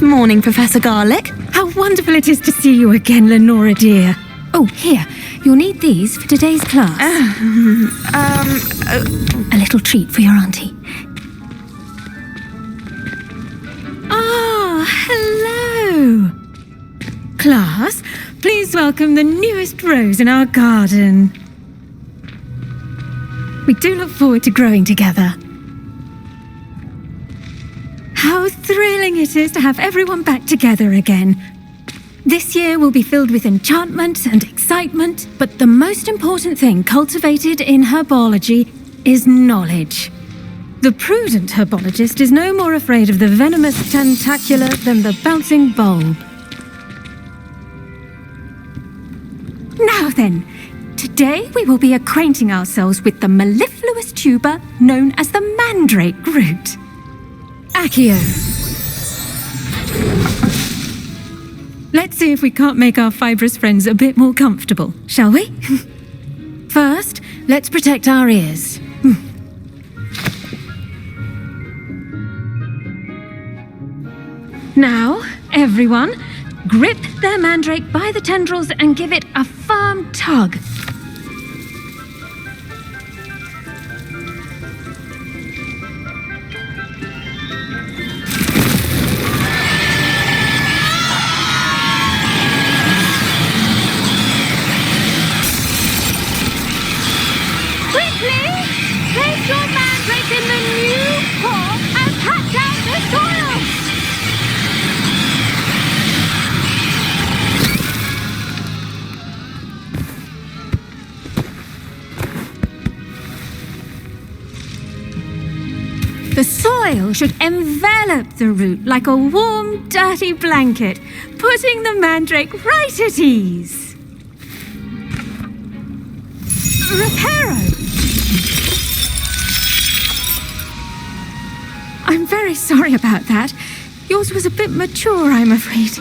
morning, Professor Garlick. How wonderful it is to see you again, Lenora dear. Oh, here, you'll need these for today's class. A little treat for your auntie. Ah, hello. Class, please welcome the newest rose in our garden. We do look forward to growing together. How thrilling it is to have everyone back together again. This year will be filled with enchantment and excitement, but the most important thing cultivated in herbology is knowledge. The prudent herbologist is no more afraid of the venomous tentacula than the bouncing bulb. Now then, today we will be acquainting ourselves with the mellifluous tuber known as the mandrake root. Accio. Let's see if we can't make our fibrous friends a bit more comfortable, shall we? First, let's protect our ears. Now, everyone, grip their mandrake by the tendrils and give it a firm tug. Place your mandrake in the new core and cut down the soil! The soil should envelop the root like a warm, dirty blanket, putting the mandrake right at ease. Reparo! I'm very sorry about that. Yours was a bit mature, I'm afraid.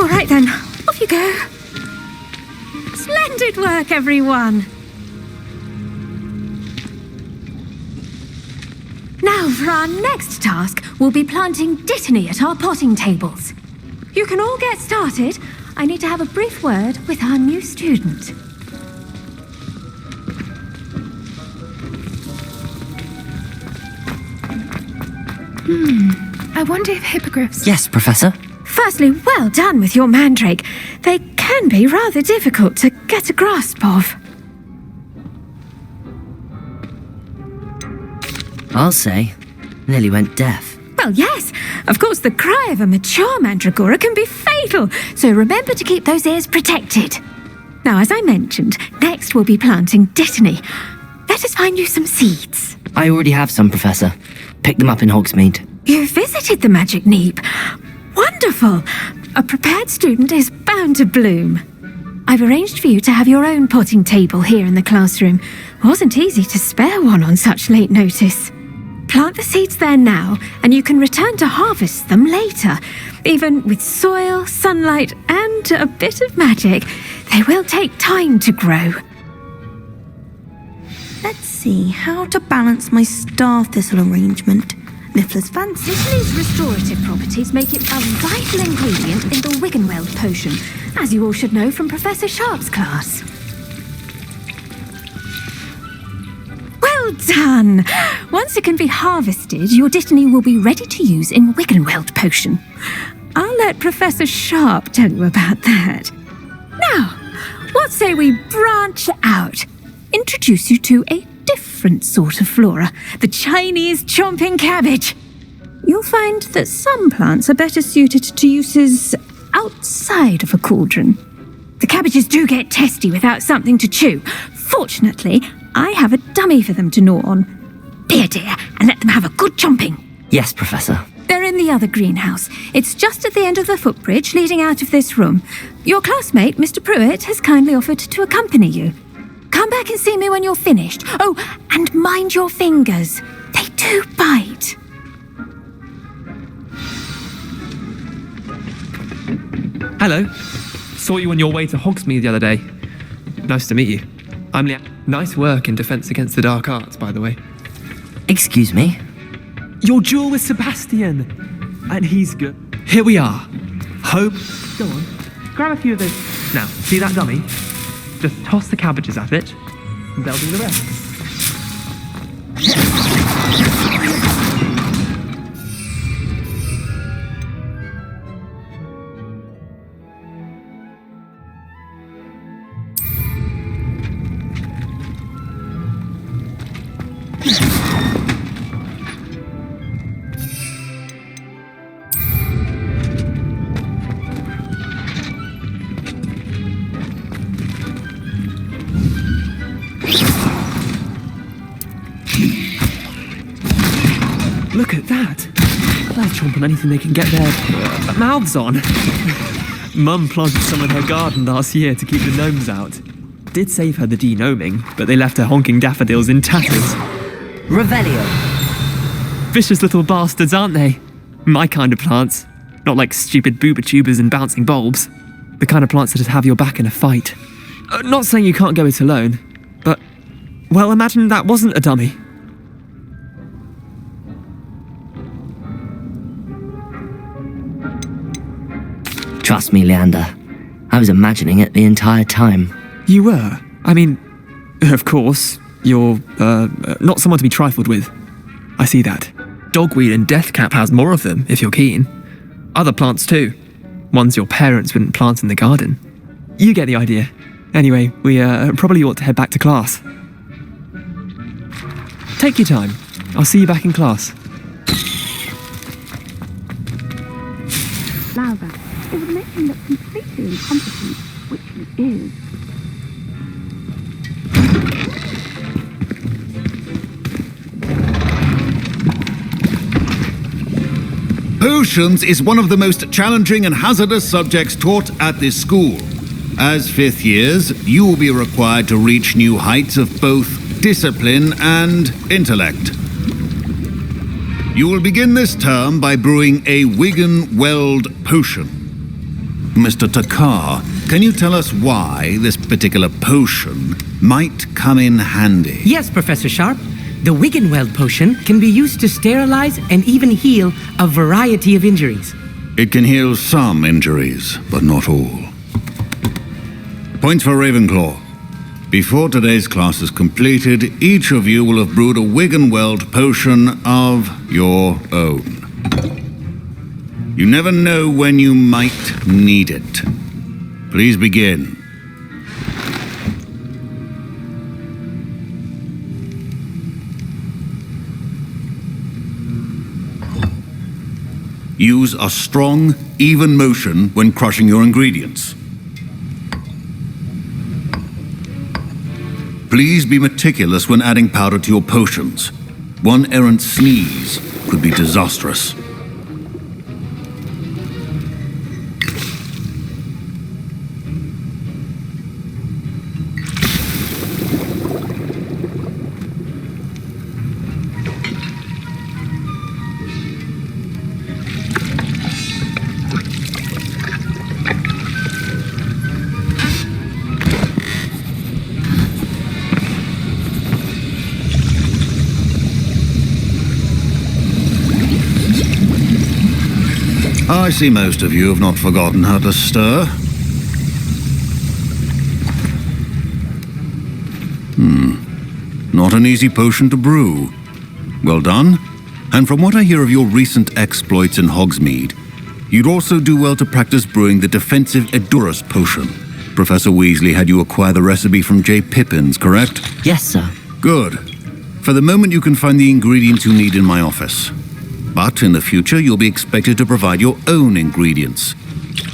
All right then, off you go. Splendid work, everyone. Now for our next task, we'll be planting dittany at our potting tables. You can all get started. I need to have a brief word with our new student. I wonder if hippogriffs... Yes, Professor. Firstly, well done with your mandrake. They can be rather difficult to get a grasp of. I'll say, nearly went deaf. Well, yes. Of course, the cry of a mature mandragora can be fatal, so remember to keep those ears protected. Now, as I mentioned, next we'll be planting dittany. Let us find you some seeds. I already have some, Professor. Picked them up in Hogsmeade. You visited the Magic Neep. Wonderful. A prepared student is bound to bloom. I've arranged for you to have your own potting table here in the classroom. Wasn't easy to spare one on such late notice. Plant the seeds there now, and you can return to harvest them later. Even with soil, sunlight, and a bit of magic, they will take time to grow. Let's see how to balance my star thistle arrangement. Niffler's fancy. Dittany's restorative properties make it a vital ingredient in the Wiggenweld potion, as you all should know from Professor Sharp's class. Well done! Once it can be harvested, your dittany will be ready to use in Wiggenweld potion. I'll let Professor Sharp tell you about that. Now, what say we branch out? Introduce you to a different sort of flora, the Chinese chomping cabbage. You'll find that some plants are better suited to uses outside of a cauldron. The cabbages do get testy without something to chew. Fortunately, I have a dummy for them to gnaw on. Be a dear and let them have a good chomping. Yes, Professor. They're in the other greenhouse. It's just at the end of the footbridge leading out of this room. Your classmate, Mr. Pruitt, has kindly offered to accompany you. Come back and see me when you're finished. Oh, and mind your fingers. They do bite. Hello. Saw you on your way to Hogsmeade the other day. Nice to meet you. I'm Leanne. Nice work in Defense Against the Dark Arts, by the way. Excuse me? Your duel with Sebastian. And he's good. Here we are. Hope. Go on. Grab a few of those. Now, see that dummy? Just toss the cabbages at it, and they'll do the rest. Look at that! They'll chomp on anything they can get their mouths on. Mum planted some in her garden last year to keep the gnomes out. Did save her the de-gnoming, but they left her honking daffodils in tatters. Revelio. Vicious little bastards, aren't they? My kind of plants. Not like stupid booba tubers and bouncing bulbs. The kind of plants that'd have your back in a fight. Not saying you can't go it alone, but... well, imagine that wasn't a dummy. Trust me, Leander. I was imagining it the entire time. You were? I mean, of course, you're, not someone to be trifled with. I see that. Dogweed and deathcap has more of them, if you're keen. Other plants too. Ones your parents wouldn't plant in the garden. You get the idea. Anyway, we, probably ought to head back to class. Take your time. I'll see you back in class. Louder. It would make him look completely incompetent, which he is. Potions is one of the most challenging and hazardous subjects taught at this school. As fifth years, you will be required to reach new heights of both discipline and intellect. You will begin this term by brewing a Wiggenweld potion. Mr. Takar, can you tell us why this particular potion might come in handy? Yes, Professor Sharp. The Wiggenweld potion can be used to sterilize and even heal a variety of injuries. It can heal some injuries, but not all. Points for Ravenclaw. Before today's class is completed, each of you will have brewed a Wiggenweld potion of your own. You never know when you might need it. Please begin. Use a strong, even motion when crushing your ingredients. Please be meticulous when adding powder to your potions. One errant sneeze could be disastrous. I see most of you have not forgotten how to stir. Not an easy potion to brew. Well done. And from what I hear of your recent exploits in Hogsmeade, you'd also do well to practice brewing the defensive Edurus potion. Professor Weasley had you acquire the recipe from J. Pippins, correct? Yes, sir. Good. For the moment, you can find the ingredients you need in my office. But in the future, you'll be expected to provide your own ingredients.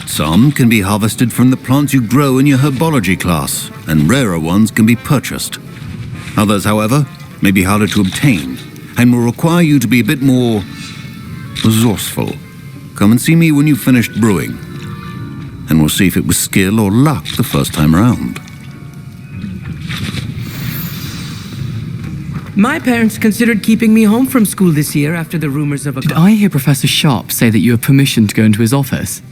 Some can be harvested from the plants you grow in your herbology class, and rarer ones can be purchased. Others, however, may be harder to obtain, and will require you to be a bit more resourceful. Come and see me when you've finished brewing, and we'll see if it was skill or luck the first time around. My parents considered keeping me home from school this year after the rumors of a... Did I hear Professor Sharp say that you have permission to go into his office?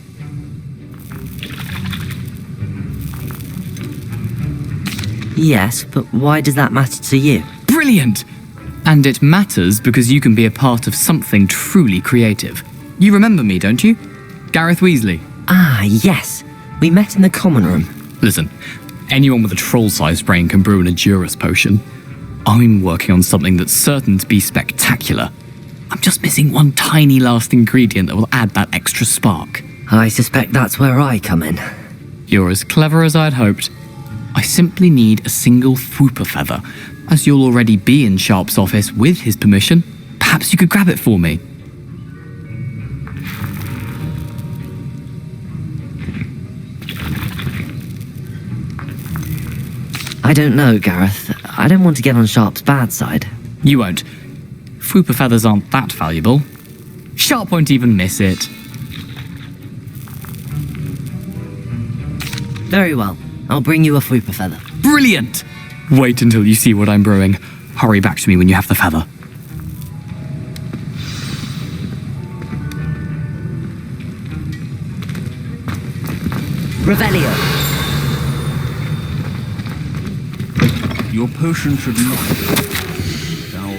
Yes, but why does that matter to you? Brilliant! And it matters because you can be a part of something truly creative. You remember me, don't you? Gareth Weasley. Ah, yes. We met in the common room. Listen, anyone with a troll-sized brain can brew an Edurus potion. I'm working on something that's certain to be spectacular. I'm just missing one tiny last ingredient that will add that extra spark. I suspect that's where I come in. You're as clever as I'd hoped. I simply need a single Fwooper feather. As you'll already be in Sharp's office with his permission, perhaps you could grab it for me. I don't know, Gareth. I don't want to get on Sharp's bad side. You won't. Fwooper feathers aren't that valuable. Sharp won't even miss it. Very well. I'll bring you a Fwooper feather. Brilliant! Wait until you see what I'm brewing. Hurry back to me when you have the feather. Revelio. Your potion should not... Now...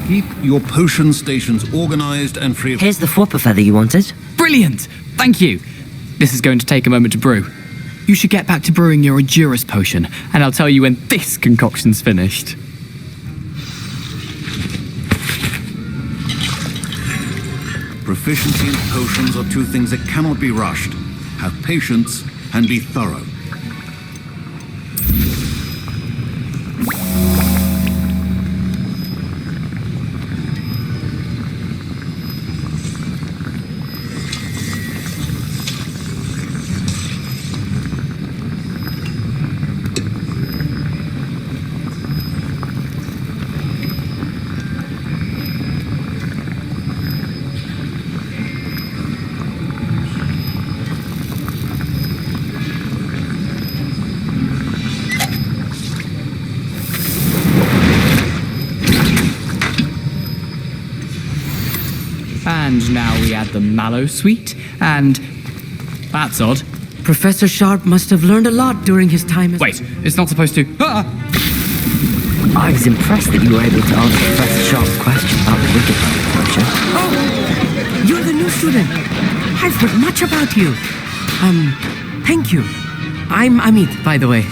Keep your potion stations organized and free of... Here's the Fwooper feather you wanted. Brilliant! Thank you! This is going to take a moment to brew. You should get back to brewing your Edurus potion, and I'll tell you when this concoction's finished. Proficiency and potions are two things that cannot be rushed. Have patience and be thorough. And now we add the mallow sweet, and... That's odd. Professor Sharp must have learned a lot during his time as... Wait, it's not supposed to... Ah! I was impressed that you were able to answer Professor Sharp's question about the Wikipedia potion. Oh! You're the new student. I've heard much about you. Thank you. I'm Amit, by the way.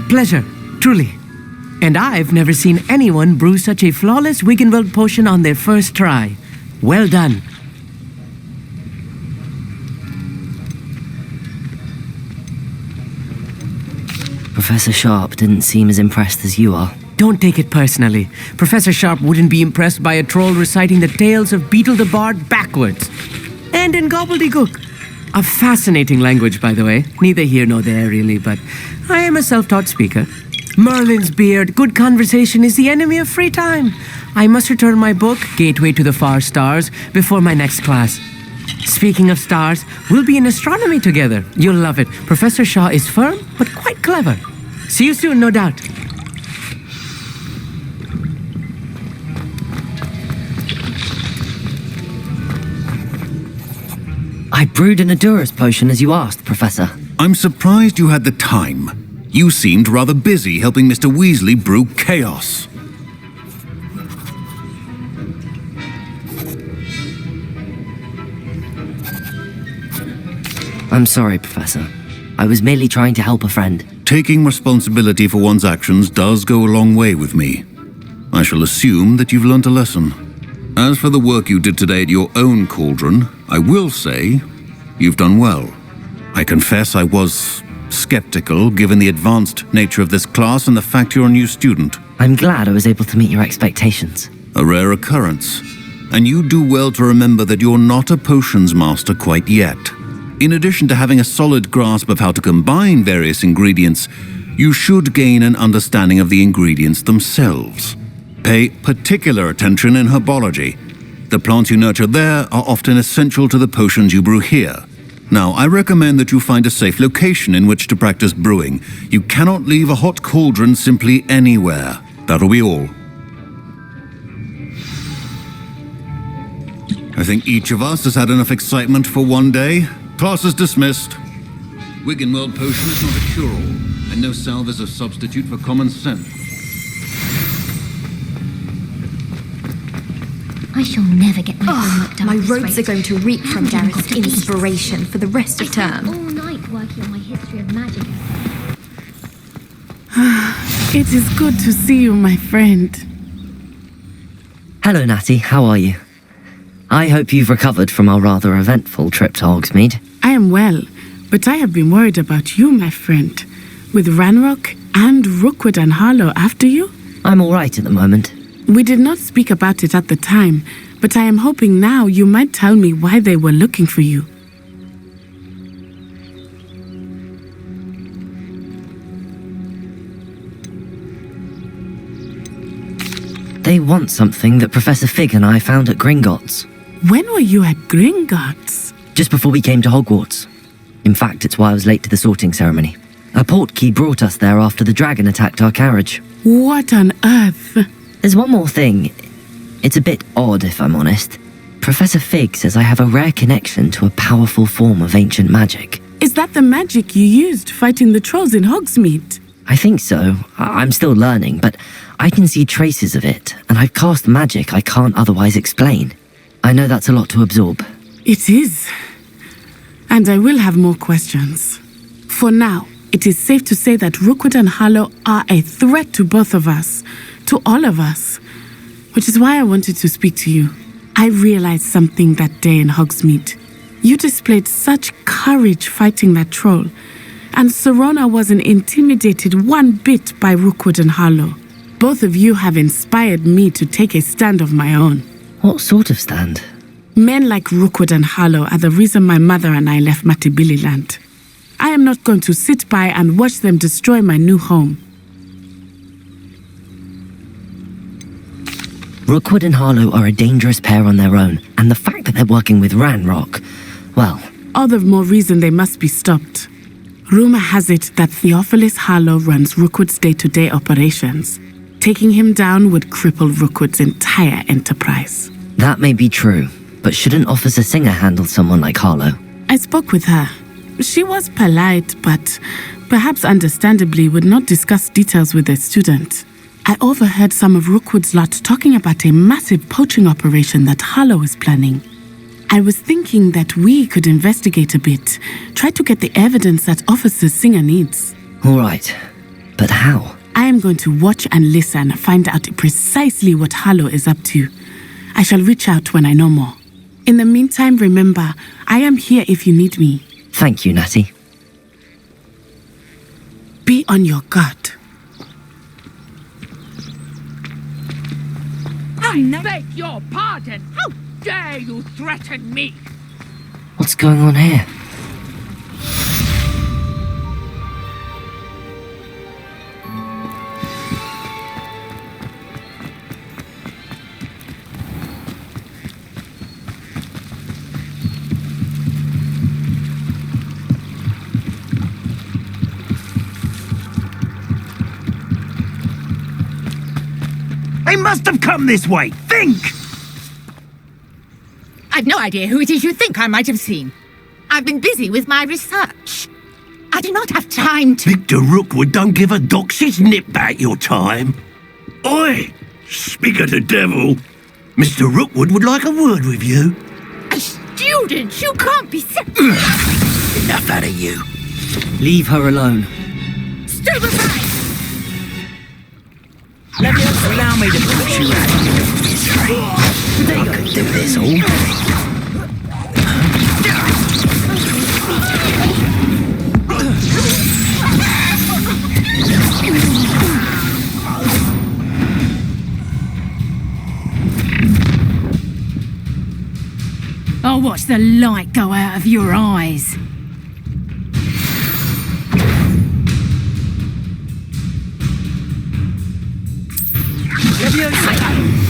Pleasure, truly. And I've never seen anyone brew such a flawless Wiggenweld potion on their first try. Well done. Professor Sharp didn't seem as impressed as you are. Don't take it personally. Professor Sharp wouldn't be impressed by a troll reciting the tales of Beetle the Bard backwards. And in gobbledygook. A fascinating language, by the way. Neither here nor there, really, but I am a self-taught speaker. Merlin's beard, good conversation is the enemy of free time. I must return my book, Gateway to the Far Stars, before my next class. Speaking of stars, we'll be in astronomy together. You'll love it. Professor Shaw is firm, but quite clever. See you soon, no doubt. I brewed an Edurus potion as you asked, Professor. I'm surprised you had the time. You seemed rather busy helping Mr. Weasley brew chaos. I'm sorry, Professor. I was merely trying to help a friend. Taking responsibility for one's actions does go a long way with me. I shall assume that you've learnt a lesson. As for the work you did today at your own cauldron, I will say you've done well. I confess I was skeptical given the advanced nature of this class and the fact you're a new student. I'm glad I was able to meet your expectations. A rare occurrence. And you do well to remember that you're not a potions master quite yet. In addition to having a solid grasp of how to combine various ingredients, you should gain an understanding of the ingredients themselves. Pay particular attention in herbology. The plants you nurture there are often essential to the potions you brew here. Now, I recommend that you find a safe location in which to practice brewing. You cannot leave a hot cauldron simply anywhere. That'll be all. I think each of us has had enough excitement for one day. Class is dismissed. Wiggenweld potion is not a cure-all, and no salve is a substitute for common sense. I shall never get my homework done. My at this robes rate. are going to reek from How have I got Gareth's to beast? inspiration for the rest I of spent term. all night working on my history of magic. It is good to see you, my friend. Hello, Natty. How are you? I hope you've recovered from our rather eventful trip to Hogsmeade. I am well, but I have been worried about you, my friend. With Ranrock and Rookwood and Harlow after you? I'm all right at the moment. We did not speak about it at the time, but I am hoping now you might tell me why they were looking for you. They want something that Professor Fig and I found at Gringotts. When were you at Gringotts? Just before we came to Hogwarts. In fact, it's why I was late to the sorting ceremony. A portkey brought us there after the dragon attacked our carriage. What on earth? There's one more thing. It's a bit odd, if I'm honest. Professor Fig says I have a rare connection to a powerful form of ancient magic. Is that the magic you used fighting the trolls in Hogsmeade? I think so. I'm still learning, but I can see traces of it, and I've cast magic I can't otherwise explain. I know that's a lot to absorb. It is. And I will have more questions. For now, it is safe to say that Rookwood and Harlow are a threat to both of us, to all of us, which is why I wanted to speak to you. I realized something that day in Hogsmeade. You displayed such courage fighting that troll, and Serona wasn't intimidated one bit by Rookwood and Harlow. Both of you have inspired me to take a stand of my own. What sort of stand? Men like Rookwood and Harlow are the reason my mother and I left Matibili Land. I am not going to sit by and watch them destroy my new home. Rookwood and Harlow are a dangerous pair on their own, and the fact that they're working with Ranrock, well... All the more reason they must be stopped. Rumor has it that Theophilus Harlow runs Rookwood's day-to-day operations. Taking him down would cripple Rookwood's entire enterprise. That may be true, but shouldn't Officer Singer handle someone like Harlow? I spoke with her. She was polite, but perhaps understandably would not discuss details with a student. I overheard some of Rookwood's lot talking about a massive poaching operation that Harlow is planning. I was thinking that we could investigate a bit, try to get the evidence that Officer Singer needs. All right, but how? I am going to watch and listen, find out precisely what Harlow is up to. I shall reach out when I know more. In the meantime, remember, I am here if you need me. Thank you, Natty. Be on your guard. I beg your pardon. How dare you threaten me? What's going on here? They must have come this way. Think! I've no idea who it is you think I might have seen. I've been busy with my research. I do not have time to... Victor Rookwood don't give a doxy's nip back your time. Oi! Speak of the devil. Mr. Rookwood would like a word with you. A student? You can't be... Enough out of you. Leave her alone. Stupefy! Allow me to push you out. They could do this all day. I'll watch the light go out of your eyes.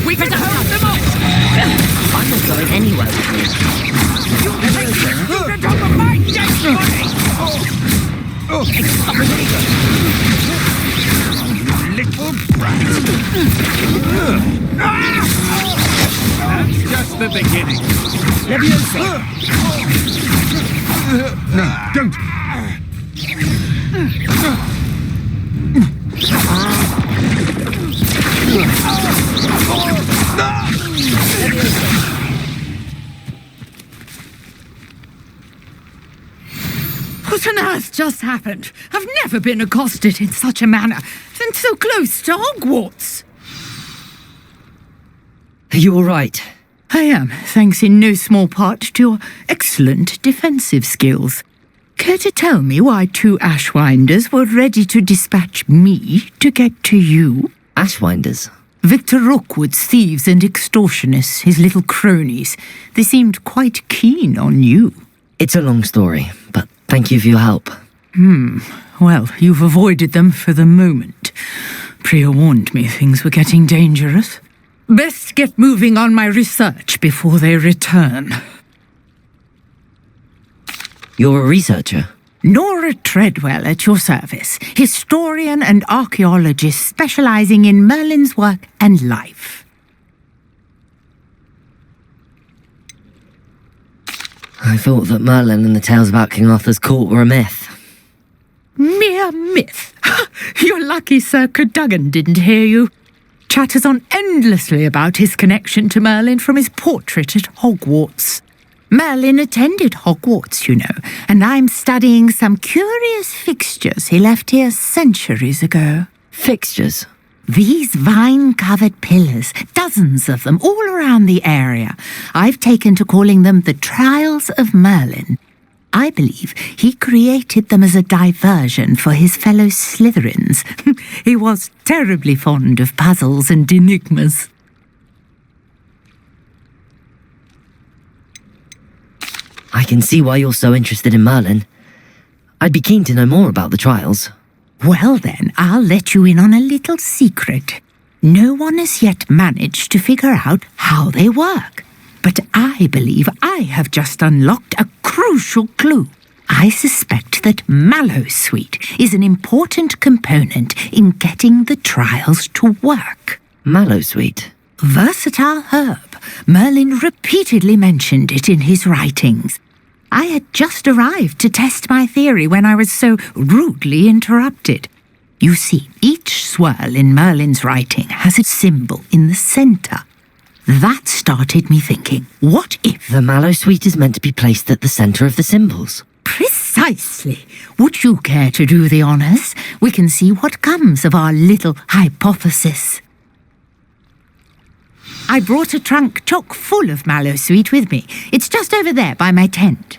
We better hold them off! I'm not going anywhere with you. You're the top of my destiny! little brat. That's just the beginning. Leviosa! No, don't! What on earth just happened? I've never been accosted in such a manner, and so close to Hogwarts. Are you all right? I am, thanks in no small part to your excellent defensive skills. Care to tell me why 2 Ashwinders were ready to dispatch me to get to you? Ashwinders? Victor Rookwood's thieves and extortionists, his little cronies. They seemed quite keen on you. It's a long story, but thank you for your help. Well, you've avoided them for the moment. Priya warned me things were getting dangerous. Best get moving on my research before they return. You're a researcher? Nora Treadwell at your service, historian and archaeologist specializing in Merlin's work and life. I thought that Merlin and the tales about King Arthur's court were a myth. Mere myth. You're lucky Sir Cadogan didn't hear you. Chatters on endlessly about his connection to Merlin from his portrait at Hogwarts. Merlin attended Hogwarts, you know, and I'm studying some curious fixtures he left here centuries ago. Fixtures? These vine-covered pillars, dozens of them, all around the area. I've taken to calling them the Trials of Merlin. I believe he created them as a diversion for his fellow Slytherins. He was terribly fond of puzzles and enigmas. I can see why you're so interested in Merlin. I'd be keen to know more about the trials. Well then, I'll let you in on a little secret. No one has yet managed to figure out how they work. But I believe I have just unlocked a crucial clue. I suspect that Mallowsweet is an important component in getting the trials to work. Mallowsweet? Versatile herb. Merlin repeatedly mentioned it in his writings. I had just arrived to test my theory when I was so rudely interrupted. You see, each swirl in Merlin's writing has a symbol in the centre. That started me thinking, what if... The Mallowsweet is meant to be placed at the centre of the symbols. Precisely. Would you care to do the honours? We can see what comes of our little hypothesis. I brought a trunk chock full of Mallowsweet with me. It's just over there by my tent.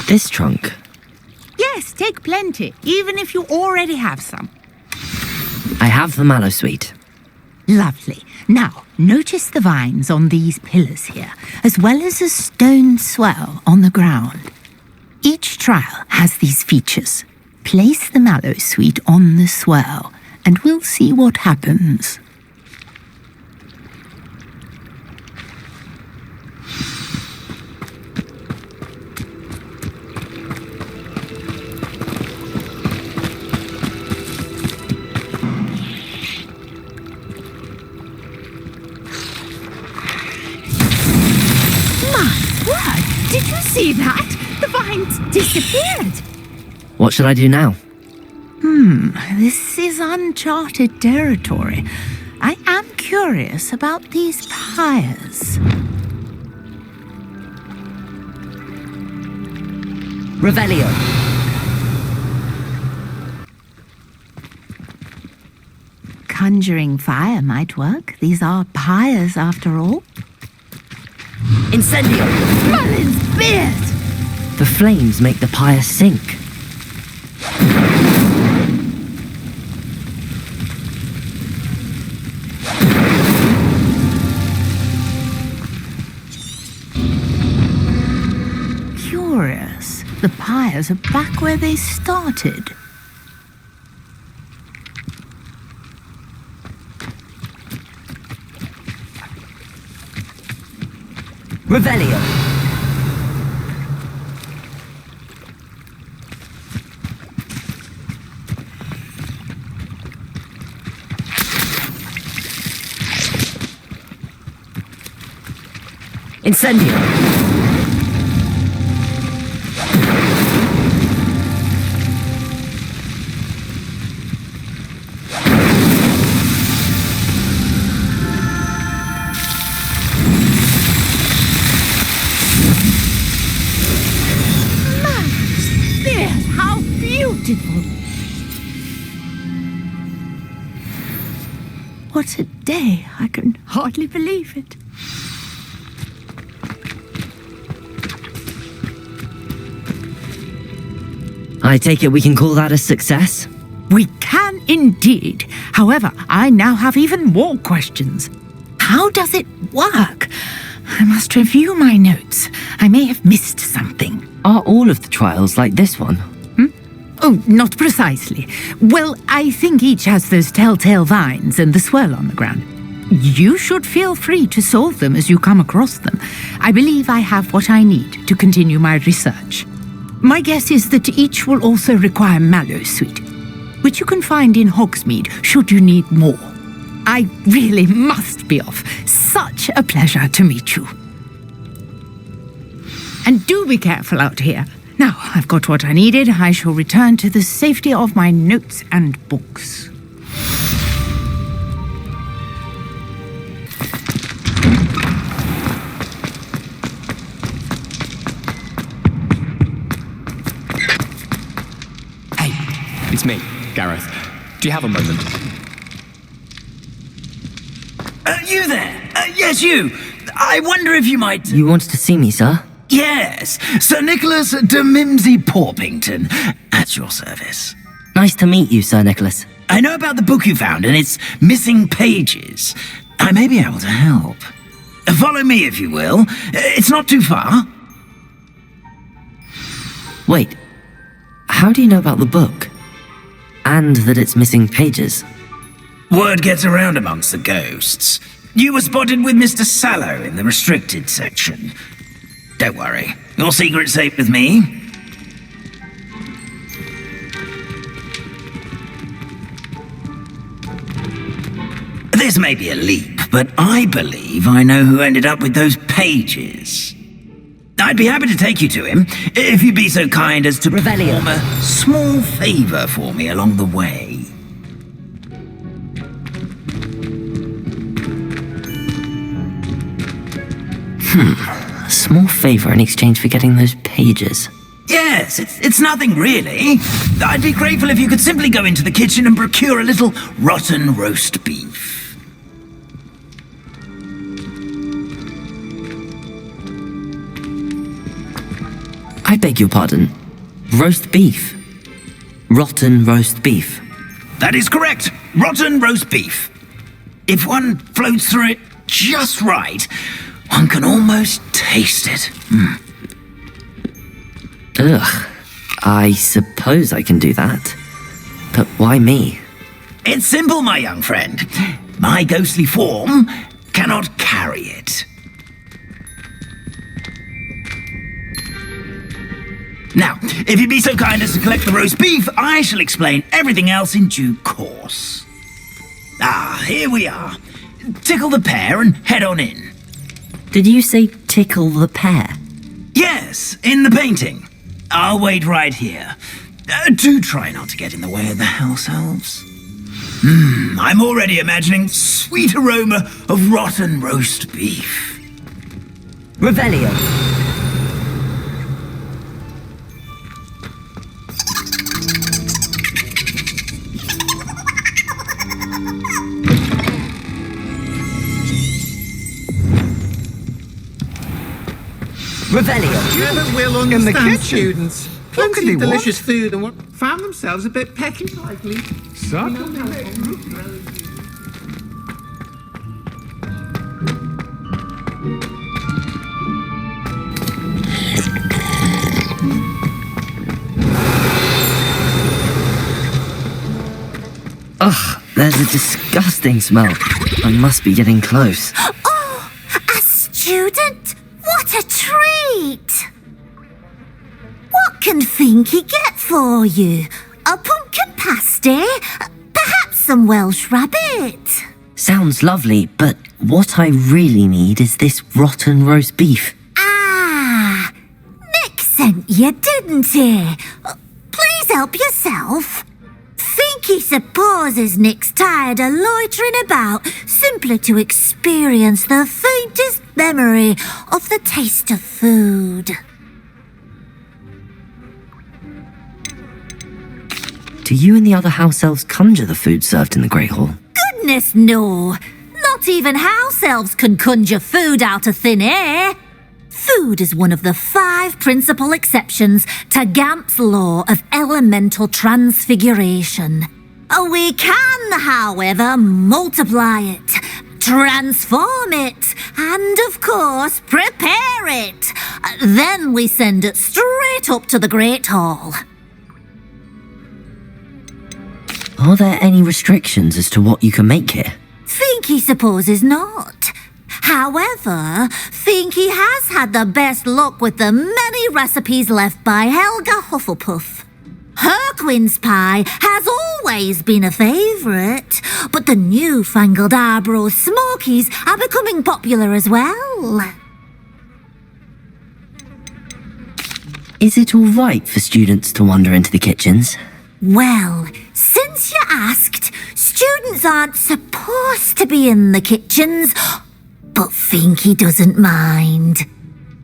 This trunk? Yes, take plenty, even if you already have some. I have the Mallowsweet. Lovely. Now, notice the vines on these pillars here, as well as a stone swell on the ground. Each trial has these features. Place the Mallowsweet on the swell, and we'll see what happens. Did you see that? The vines disappeared. What should I do now? This is uncharted territory. I am curious about these pyres. Revelio. Conjuring fire might work. These are pyres after all. Incendio! Merlin's beard! The flames make the pyre sink. Curious. The pyres are back where they started. Revelio. Incendio! There, how beautiful! What a day! I can hardly believe it. I take it we can call that a success? We can indeed. However, I now have even more questions. How does it work? I must review my notes. I may have missed something. Are all of the trials like this one? Oh, not precisely. Well, I think each has those telltale vines and the swirl on the ground. You should feel free to solve them as you come across them. I believe I have what I need to continue my research. My guess is that each will also require mallow sweet, which you can find in Hogsmeade should you need more. I really must be off. Such a pleasure to meet you. And do be careful out here. Now, I've got what I needed. I shall return to the safety of my notes and books. Hey, it's me, Gareth. Do you have a moment? You there? Yes, you. I wonder if you might... You wanted to see me, sir? Yes, Sir Nicholas de Mimsy Porpington, at your service. Nice to meet you, Sir Nicholas. I know about the book you found and its missing pages. I may be able to help. Follow me, if you will. It's not too far. Wait, how do you know about the book? And that it's missing pages? Word gets around amongst the ghosts. You were spotted with Mr. Sallow in the restricted section. Don't worry, your secret's safe with me. This may be a leap, but I believe I know who ended up with those pages. I'd be happy to take you to him, if you'd be so kind as to perform a small favor for me along the way. A small favor in exchange for getting those pages. Yes, it's nothing really. I'd be grateful if you could simply go into the kitchen and procure a little rotten roast beef. I beg your pardon. Roast beef? Rotten roast beef? That is correct. Rotten roast beef. If one floats through it just right, one can almost taste it. Ugh. I suppose I can do that. But why me? It's simple, my young friend. My ghostly form cannot carry it. Now, if you'd be so kind as to collect the roast beef, I shall explain everything else in due course. Ah, here we are. Tickle the pear and head on in. Did you say tickle the pear? Yes, in the painting. I'll wait right here. Do try not to get in the way of the house elves. I'm already imagining sweet aroma of rotten roast beef. Revelio. Revelio. Never will understand students. Plenty of delicious food and what found themselves a bit pecky likely. Ugh, there's a disgusting smell. I must be getting close. Oh, a student? What a treat! What can Finky get for you? A pumpkin pasty? Perhaps some Welsh rabbit? Sounds lovely, but what I really need is this rotten roast beef. Ah! Nick sent you, didn't he? Please help yourself. Think he supposes Nick's tired of loitering about simply to experience the faintest memory of the taste of food. Do you and the other house elves conjure the food served in the Great Hall? Goodness, no. Not even house elves can conjure food out of thin air. Food is one of the 5 principal exceptions to Gamp's law of elemental transfiguration. We can, however, multiply it, transform it, and, of course, prepare it. Then we send it straight up to the Great Hall. Are there any restrictions as to what you can make here? Finky supposes not. However, Finky has had the best luck with the many recipes left by Helga Hufflepuff. Her quince pie has always been a favourite, but the newfangled Arborough Smokies are becoming popular as well. Is it all right for students to wander into the kitchens? Well, since you asked, students aren't supposed to be in the kitchens, but Finky doesn't mind.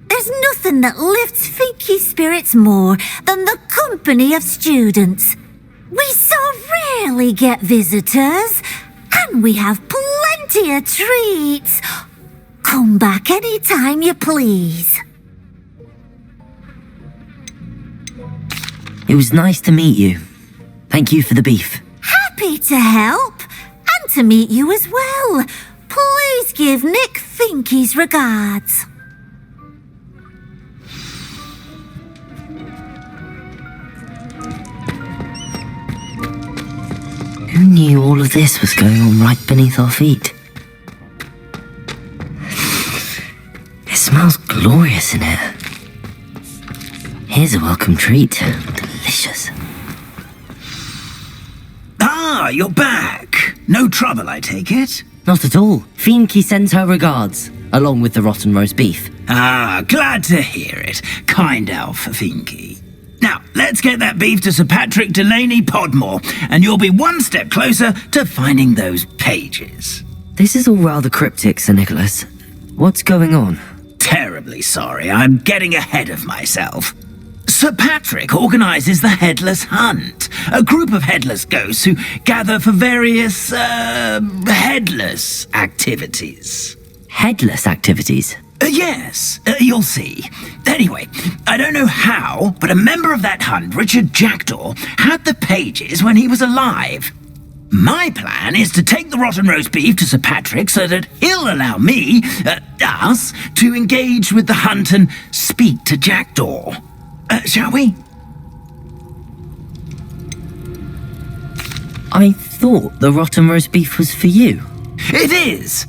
There's nothing that lifts Finky's spirits more than the company of students. We so rarely get visitors, and we have plenty of treats. Come back any time you please. It was nice to meet you. Thank you for the beef. Happy to help, and to meet you as well. Please give Nick Finky's regards. Who knew all of this was going on right beneath our feet? It smells glorious in here. Here's a welcome treat. Delicious. Ah, you're back. No trouble, I take it? Not at all. Finky sends her regards, along with the rotten roast beef. Ah, glad to hear it. Kind elf, Finky. Now, let's get that beef to Sir Patrick Delaney Podmore, and you'll be one step closer to finding those pages. This is all rather cryptic, Sir Nicholas. What's going on? Terribly sorry, I'm getting ahead of myself. Sir Patrick organises the Headless Hunt, a group of headless ghosts who gather for various, headless activities. Headless activities? Yes, you'll see. Anyway, I don't know how, but a member of that hunt, Richard Jackdaw, had the pages when he was alive. My plan is to take the rotten roast beef to Sir Patrick so that he'll allow me, us, to engage with the hunt and speak to Jackdaw. Shall we? I thought the rotten roast beef was for you. It is,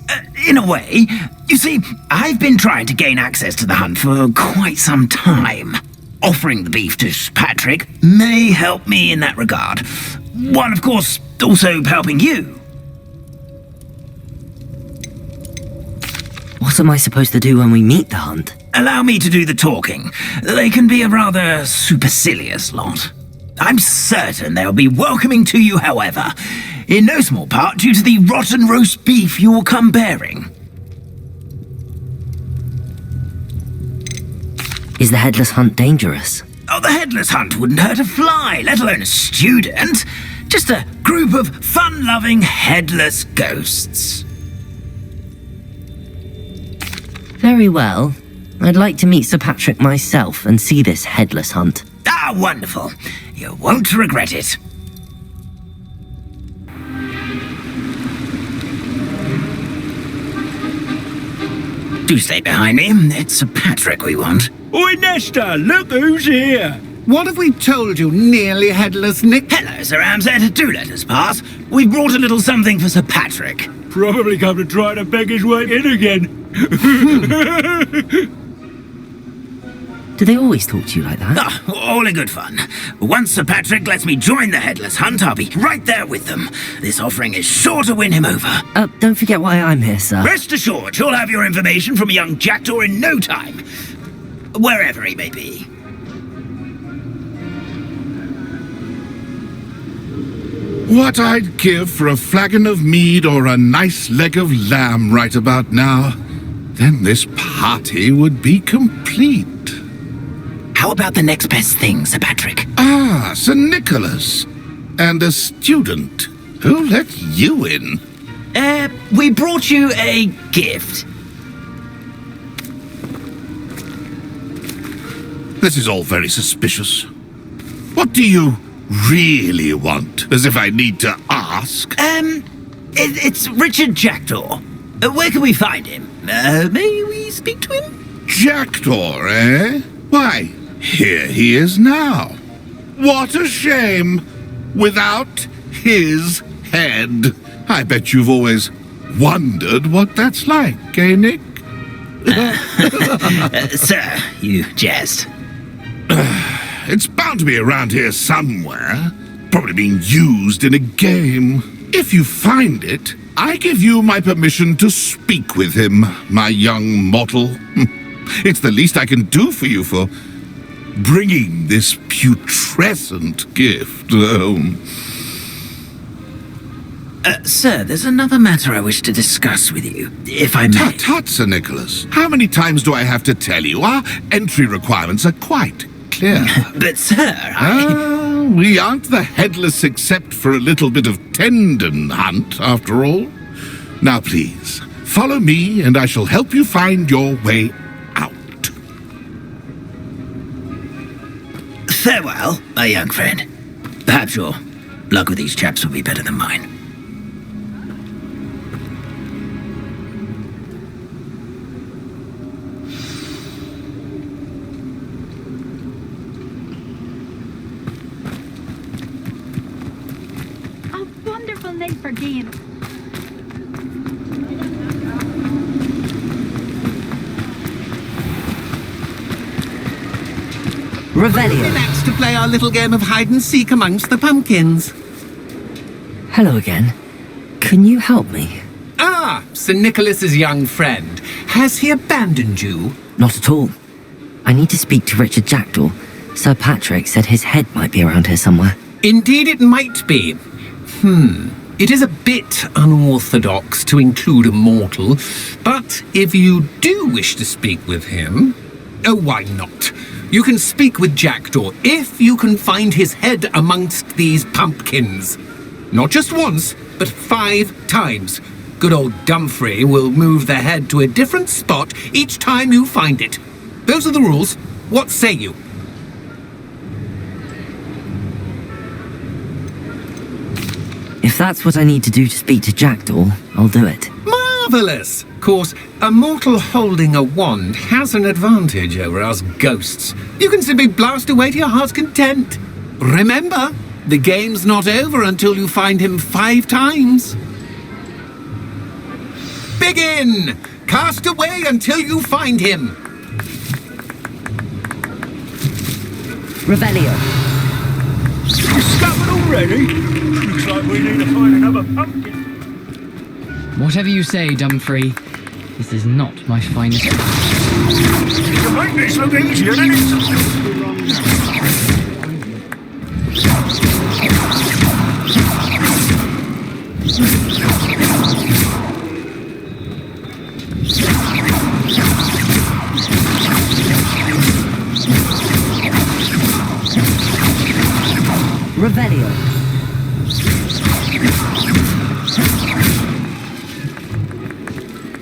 in a way. You see, I've been trying to gain access to the hunt for quite some time. Offering the beef to Patrick may help me in that regard. While, of course, also helping you. What am I supposed to do when we meet the hunt? Allow me to do the talking. They can be a rather supercilious lot. I'm certain they'll be welcoming to you, however, in no small part due to the rotten roast beef you will come bearing. Is the Headless Hunt dangerous? Oh, the Headless Hunt wouldn't hurt a fly, let alone a student. Just a group of fun-loving headless ghosts. Very well. I'd like to meet Sir Patrick myself and see this Headless Hunt. Ah, wonderful. You won't regret it. Do stay behind me. It's Sir Patrick we want. Oi, Nesta, look who's here. What have we told you, nearly headless Nick? Hello, Sir Ramsed. Do let us pass. We've brought a little something for Sir Patrick. Probably come to try to beg his way in again. Do they always talk to you like that? Ah, all in good fun. Once Sir Patrick lets me join the Headless Hunt, I'll be right there with them. This offering is sure to win him over. Don't forget why I'm here, sir. Rest assured, you'll have your information from a young jackdaw in no time. Wherever he may be. What I'd give for a flagon of mead or a nice leg of lamb right about now. Then this party would be complete. How about the next best thing, Sir Patrick? Ah, Sir Nicholas. And a student. Who let you in? We brought you a gift. This is all very suspicious. What do you really want? As if I need to ask. It's Richard Jackdaw. Where can we find him? May we speak to him? Jackdaw, eh? Why, here he is now. What a shame. Without his head. I bet you've always wondered what that's like, eh, Nick? Sir, you jest. It's bound to be around here somewhere. Probably being used in a game. If you find it, I give you my permission to speak with him, my young mortal. It's the least I can do for you for bringing this putrescent gift home. Sir, there's another matter I wish to discuss with you, if I may. Tut, tut, Sir Nicholas. How many times do I have to tell you? Our entry requirements are quite clear. But, sir, we aren't the headless except for a little bit of tendon hunt, after all. Now, please, follow me, and I shall help you find your way out. Farewell, my young friend. Perhaps your luck with these chaps will be better than mine. Name for games. Revelio. Relax to play our little game of hide and seek amongst the pumpkins. Hello again. Can you help me? Ah, Sir Nicholas's young friend. Has he abandoned you? Not at all. I need to speak to Richard Jackdaw. Sir Patrick said his head might be around here somewhere. Indeed it might be. It is a bit unorthodox to include a mortal, but if you do wish to speak with him, why not? You can speak with Jackdaw if you can find his head amongst these pumpkins. Not just once, but 5 times. Good old Dumfrey will move the head to a different spot each time you find it. Those are the rules. What say you? If that's what I need to do to speak to Jackdaw, I'll do it. Marvellous! Of course, a mortal holding a wand has an advantage over us ghosts. You can simply blast away to your heart's content. Remember, the game's not over until you find him 5 times. Begin! Cast away until you find him. Revelio. Discovered already? Looks like we need to find another pumpkin. Whatever you say, Dumfrey. This is not my finest. You make this look easier than Revelio.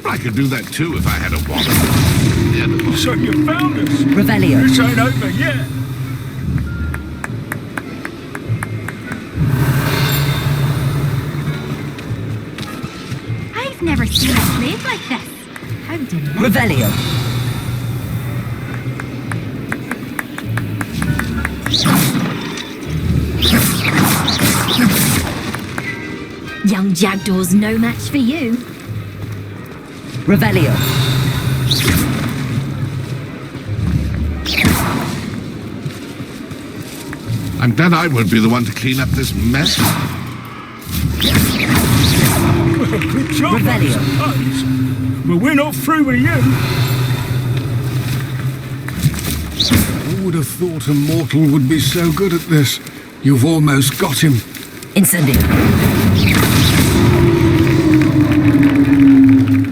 I could do that too if I had a wand. So you found us. Revelio. This ain't over yet. I've never seen a place like this. How delightful. Revelio. Young Jackdaw's no match for you. Revelio. I'm glad I won't be the one to clean up this mess. Good job, I suppose. But we're not through with you. Who would have thought a mortal would be so good at this? You've almost got him. Incendio.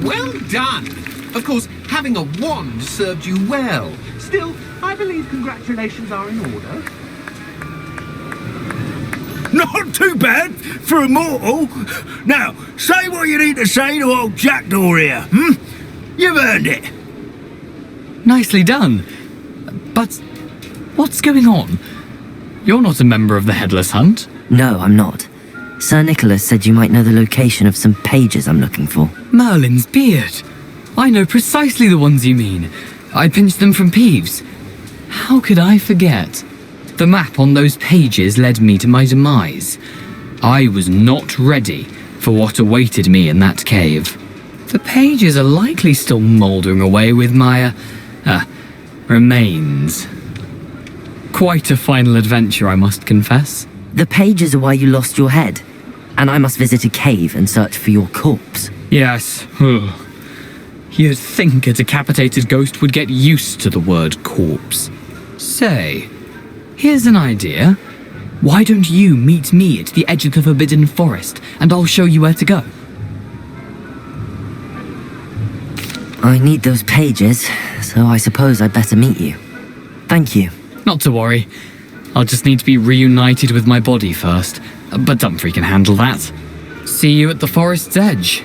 Well done! Of course, having a wand served you well. Still, I believe congratulations are in order. Not too bad for a mortal. Now, say what you need to say to old Jackdaw here, You've earned it. Nicely done. But what's going on? You're not a member of the Headless Hunt. No, I'm not. Sir Nicholas said you might know the location of some pages I'm looking for. Merlin's beard. I know precisely the ones you mean. I pinched them from Peeves. How could I forget? The map on those pages led me to my demise. I was not ready for what awaited me in that cave. The pages are likely still mouldering away with my, remains. Quite a final adventure, I must confess. The pages are why you lost your head, and I must visit a cave and search for your corpse. Yes. You'd think a decapitated ghost would get used to the word corpse. Say, here's an idea. Why don't you meet me at the edge of the Forbidden Forest, and I'll show you where to go? I need those pages, so I suppose I'd better meet you. Thank you. Not to worry. I'll just need to be reunited with my body first. But Dumfrey can handle that. See you at the forest's edge.